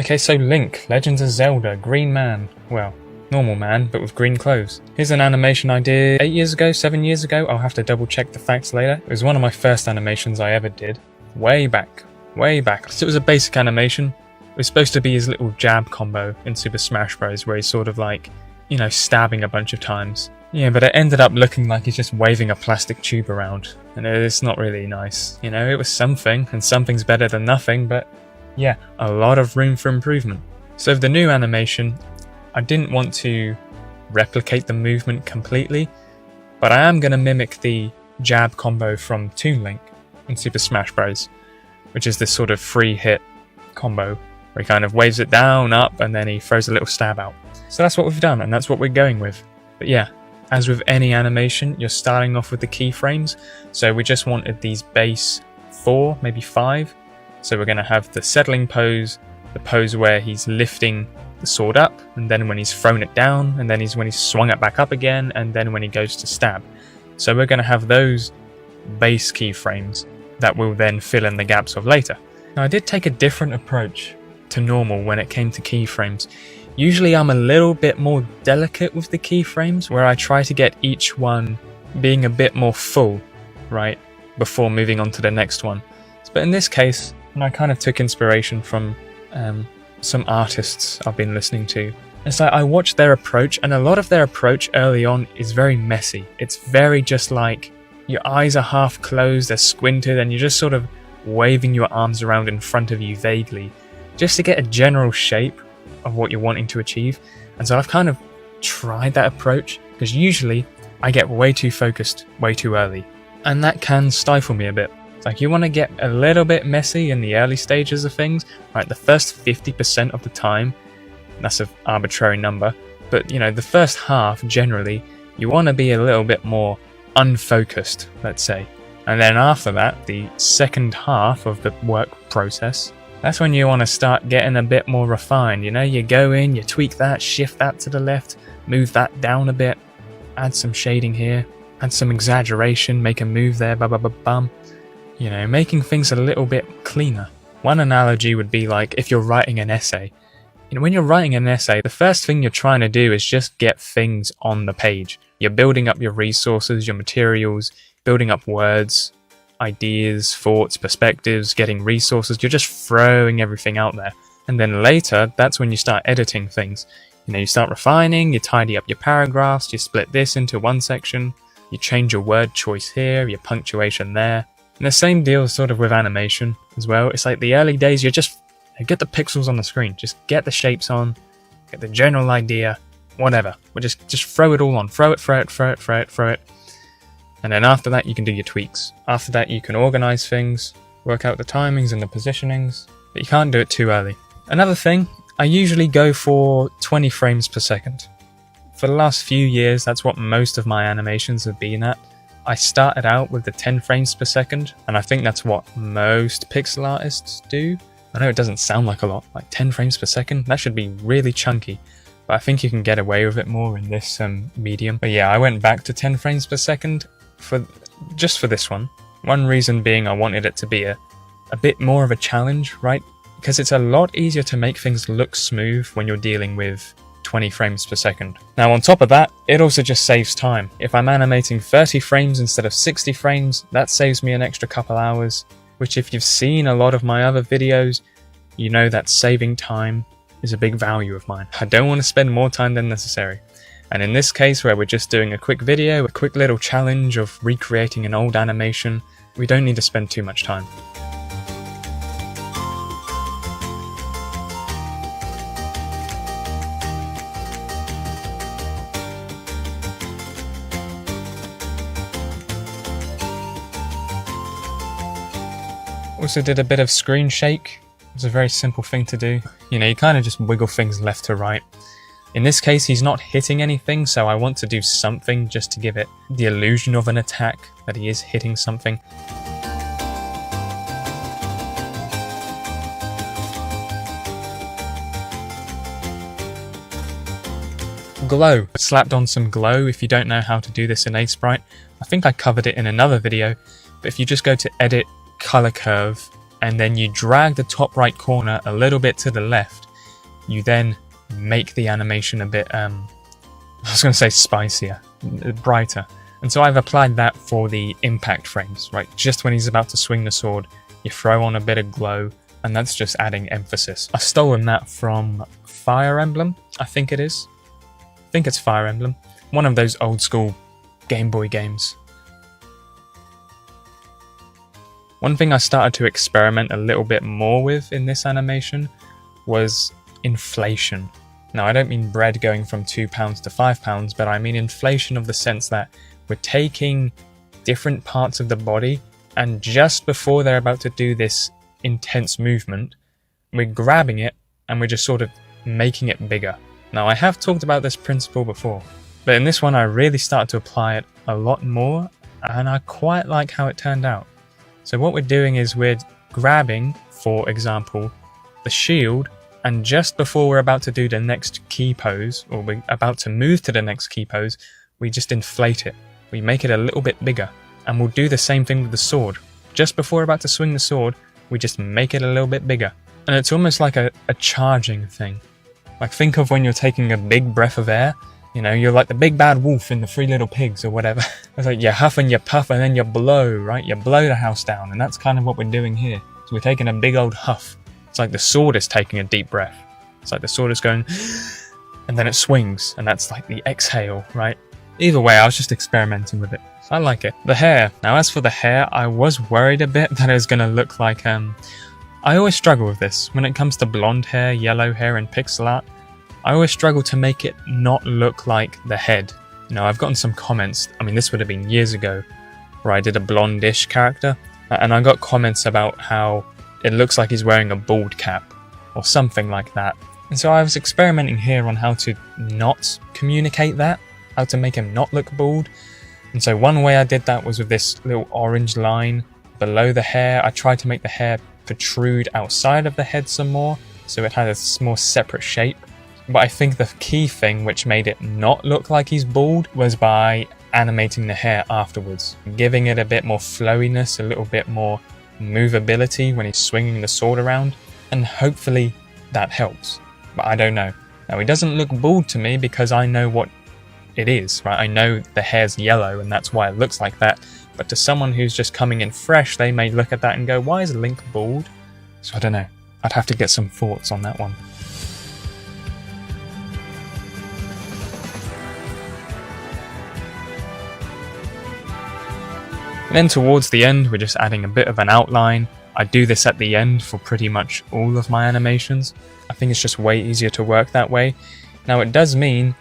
Okay, so Link, Legends of Zelda, green man. Well, normal man, but with green clothes. Here's an animation I did 8 years ago, 7 years ago. I'll have to double check the facts later. It was one of my first animations I ever did. Way back. So it was a basic animation. It was supposed to be his little jab combo in Super Smash Bros. Where he's sort of like, you know, stabbing a bunch of times. Yeah, but it ended up looking like he's just waving a plastic tube around. And it's not really nice. You know, it was something, and something's better than nothing, but yeah, a lot of room for improvement. So with the new animation, I didn't want to replicate the movement completely, but I am going to mimic the jab combo from Toon Link in Super Smash Bros., which is this sort of free hit combo where he kind of waves it down, up, and then he throws a little stab out. So that's what we've done, and that's what we're going with. But yeah, as with any animation, you're starting off with the keyframes, so we just wanted these base 4, maybe 5. So we're going to have the settling pose, the pose where he's lifting the sword up, and then when he's thrown it down, and then when he's swung it back up again, and then when he goes to stab. So we're going to have those base keyframes that will then fill in the gaps of later. Now I did take a different approach to normal when it came to keyframes. Usually I'm a little bit more delicate with the keyframes, where I try to get each one being a bit more full, right, before moving on to the next one. But in this case, and I kind of took inspiration from some artists I've been listening to. It's like I watched their approach, and a lot of their approach early on is very messy. It's very just like your eyes are half closed, they're squinted, and you're just sort of waving your arms around in front of you vaguely, just to get a general shape of what you're wanting to achieve. And so I've kind of tried that approach, because usually I get way too focused way too early, and that can stifle me a bit. Like, you want to get a little bit messy in the early stages of things, right? The first 50% of the time, that's an arbitrary number, but you know, the first half generally, you want to be a little bit more unfocused, let's say. And then after that, the second half of the work process, that's when you want to start getting a bit more refined. You know, you go in, you tweak that, shift that to the left, move that down a bit, add some shading here, add some exaggeration, make a move there, bum. You know, making things a little bit cleaner. One analogy would be like if you're writing an essay. You know, when you're writing an essay, the first thing you're trying to do is just get things on the page. You're building up your resources, your materials, building up words, ideas, thoughts, perspectives, getting resources. You're just throwing everything out there. And then later, that's when you start editing things. You know, you start refining, you tidy up your paragraphs, you split this into one section, you change your word choice here, your punctuation there. And the same deal sort of with animation as well. It's like the early days, you just get the pixels on the screen, just get the shapes on, get the general idea, whatever. We'll just throw it all on, throw it. And then after that, you can do your tweaks. After that, you can organize things, work out the timings and the positionings, but you can't do it too early. Another thing, I usually go for 20 frames per second. For the last few years, that's what most of my animations have been at. I started out with the 10 frames per second, and I think that's what most pixel artists do. I know it doesn't sound like a lot, like 10 frames per second, that should be really chunky, but I think you can get away with it more in this medium. But yeah, I went back to 10 frames per second just for this one. One reason being I wanted it to be a bit more of a challenge, right? Because it's a lot easier to make things look smooth when you're dealing with 20 frames per second. Now on top of that, it also just saves time. If I'm animating 30 frames instead of 60 frames, that saves me an extra couple hours, which if you've seen a lot of my other videos, you know that saving time is a big value of mine. I don't want to spend more time than necessary. And in this case, where we're just doing a quick video, a quick little challenge of recreating an old animation, we don't need to spend too much time. Also did a bit of screen shake. It's a very simple thing to do. You know, you kind of just wiggle things left to right. In this case, he's not hitting anything, so I want to do something just to give it the illusion of an attack, that he is hitting something. Glow. Slapped on some glow. If you don't know how to do this in Sprite, I think I covered it in another video, but if you just go to Edit, Color Curve, and then you drag the top right corner a little bit to the left, you then make the animation a bit, I was going to say spicier, brighter. And so I've applied that for the impact frames, right? Just when he's about to swing the sword, you throw on a bit of glow, and that's just adding emphasis. I've stolen that from Fire Emblem, I think it is. I think it's Fire Emblem. One of those old school Game Boy games. One thing I started to experiment a little bit more with in this animation was inflation. Now, I don't mean bread going from £2 to £5, but I mean inflation of the sense that we're taking different parts of the body, and just before they're about to do this intense movement, we're grabbing it and we're just sort of making it bigger. Now, I have talked about this principle before, but in this one I really started to apply it a lot more, and I quite like how it turned out. So what we're doing is we're grabbing, for example, the shield, and just before we're about to do the next key pose, or we're about to move to the next key pose, we just inflate it. We make it a little bit bigger, and we'll do the same thing with the sword. Just before we're about to swing the sword, we just make it a little bit bigger. And it's almost like a charging thing. Like, think of when you're taking a big breath of air, you know, you're like the big bad wolf in the Three Little Pigs or whatever. It's like you huff and you puff and then you blow, right? You blow the house down, and that's kind of what we're doing here. So we're taking a big old huff. It's like the sword is taking a deep breath. It's like the sword is going, and then it swings, and that's like the exhale, right? Either way, I was just experimenting with it. I like it. The hair. Now, as for the hair, I was worried a bit that it was going to look like, I always struggle with this. When it comes to blonde hair, yellow hair, and pixel art, I always struggle to make it not look like the head. You know, I've gotten some comments, I mean, this would have been years ago, where I did a blondish character, and I got comments about how it looks like he's wearing a bald cap, or something like that. And so I was experimenting here on how to not communicate that, how to make him not look bald. And so one way I did that was with this little orange line below the hair. I tried to make the hair protrude outside of the head some more, so it had a more separate shape. But I think the key thing which made it not look like he's bald was by animating the hair afterwards, giving it a bit more flowiness, a little bit more movability when he's swinging the sword around, and hopefully that helps. But I don't know. Now, he doesn't look bald to me because I know what it is, right? I know the hair's yellow and that's why it looks like that. But to someone who's just coming in fresh, they may look at that and go, why is Link bald? So I don't know. I'd have to get some thoughts on that one. And then towards the end, we're just adding a bit of an outline. I do this at the end for pretty much all of my animations. I think it's just way easier to work that way. Now, it does mean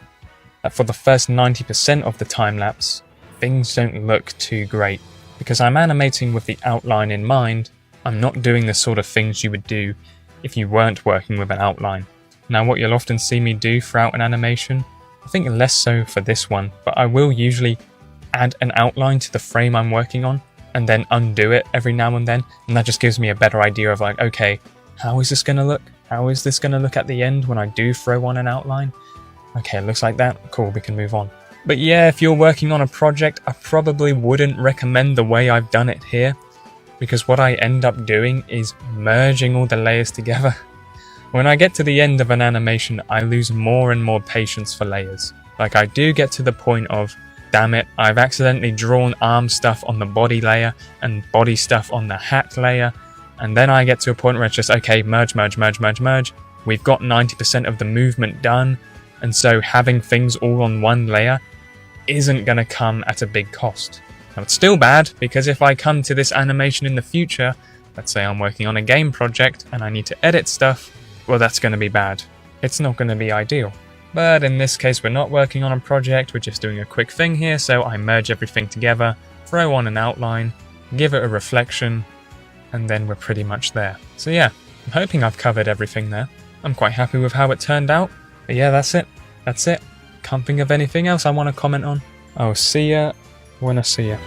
that for the first 90% of the time lapse, things don't look too great. Because I'm animating with the outline in mind, I'm not doing the sort of things you would do if you weren't working with an outline. Now, what you'll often see me do throughout an animation, I think less so for this one, but I will usually add an outline to the frame I'm working on and then undo it every now and then, and that just gives me a better idea of like, okay, how is this going to look? How is this going to look at the end when I do throw on an outline? Okay, it looks like that. Cool, we can move on. But yeah, if you're working on a project, I probably wouldn't recommend the way I've done it here, because what I end up doing is merging all the layers together. When I get to the end of an animation, I lose more and more patience for layers. Like, I do get to the point of, damn it, I've accidentally drawn arm stuff on the body layer and body stuff on the hat layer, and then I get to a point where it's just, okay, merge, merge, merge, merge, merge. We've got 90% of the movement done, and so having things all on one layer isn't going to come at a big cost. Now, it's still bad, because if I come to this animation in the future, let's say I'm working on a game project and I need to edit stuff, well, that's going to be bad. It's not going to be ideal. But in this case, we're not working on a project, we're just doing a quick thing here, so I merge everything together, throw on an outline, give it a reflection, and then we're pretty much there. So yeah, I'm hoping I've covered everything there. I'm quite happy with how it turned out. But yeah, that's it. That's it. Can't think of anything else I want to comment on. I'll see ya when I see ya.